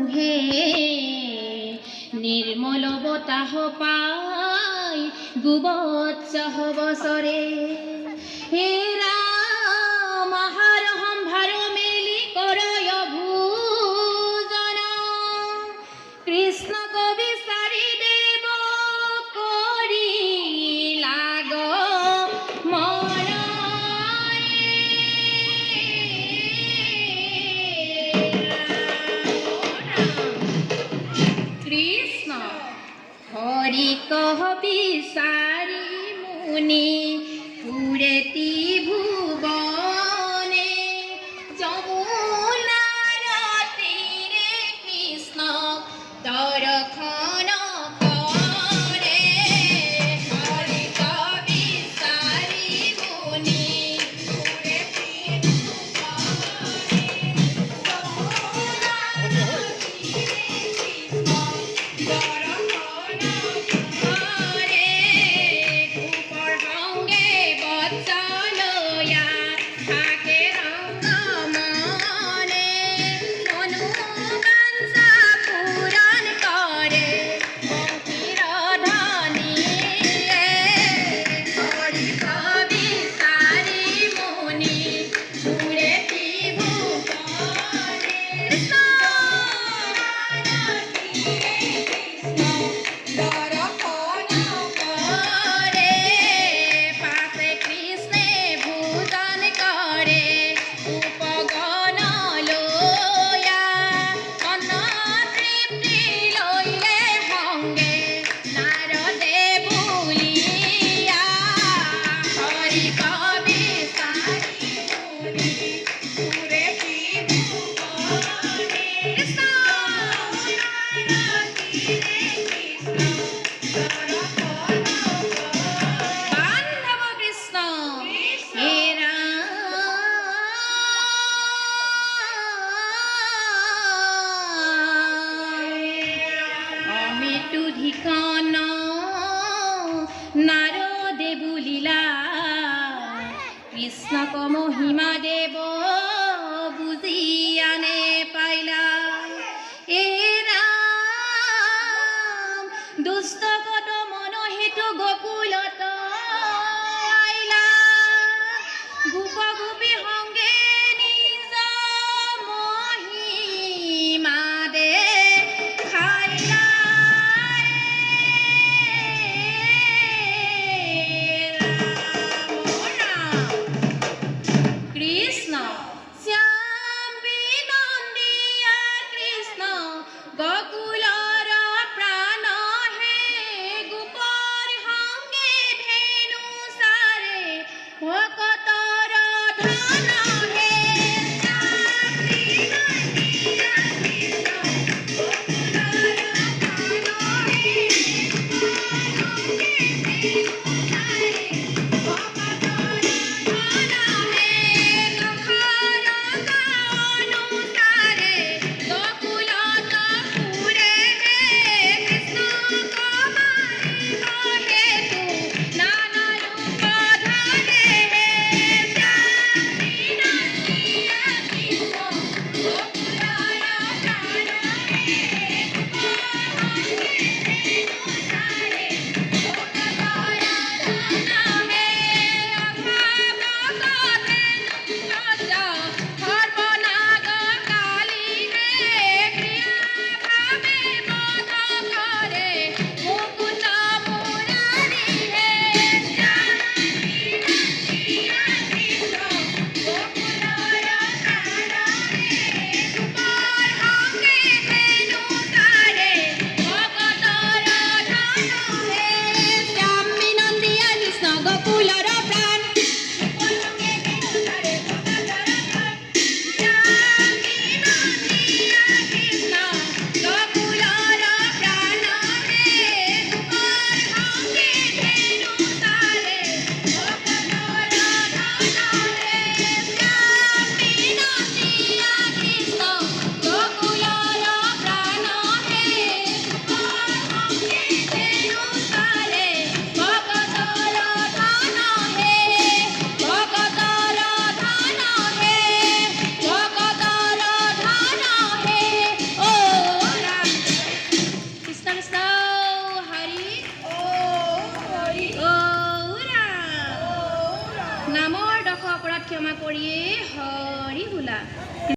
সমূহে নির্মল বতাহ পাই গুবৎসহ বছরে। হে রাম আহার সম্ভার মেলি করয় ভূজন, কৃষ্ণ কবি সারি দেব করি লাগ মন। কৃষ্ণ হরি কহ বিসারি মুনি পুরে ত্রিভুবনে, যমুনার তীরে কৃষ্ণ দর্শন করে। হরি কহ বিসারি মুনি পুরে ত্রিভুবনে, যমুনার তীরে কৃষ্ণ দর্শন করে। গোপর সঙ্গে বৎসলয়া থাকে রঙ্গ মনে, মনোবাঞ্ছা পূরণ করে বংশীর ধ্বনিয়ে। হরি কবি সারি মুনি পুরে ত্রিভুবনে, দর্শন করে। পাশে কৃষ্ণে ভূজন করে উপগণ লয়া, অন্ন তৃপ্তি লইলে সঙ্গে নারদে ভুলিয়া। হরি কবি সারি মুনি পুরে ত্রিভুবনে, কৃষ্ণ যমুনার তীরে কৃষ্ণ দর্শন করে। বান্ধব কৃষ্ণ হে অমিটু ধিকন নারদে বুলিলা, কৃষ্ণ ক মহিমা দেব বুঝিয়ানে পাইলা। এ রাম দুষ্ট কত মন হেতু গোকুলত আইলা, গোপ গোপী সঙ্গে নিজ মহিমা দেখাইলা। রাম রাম কৃষ্ণ নামৰ দশ অপৰাধ ক্ষমা কৰিয়ে হৰি বোলা।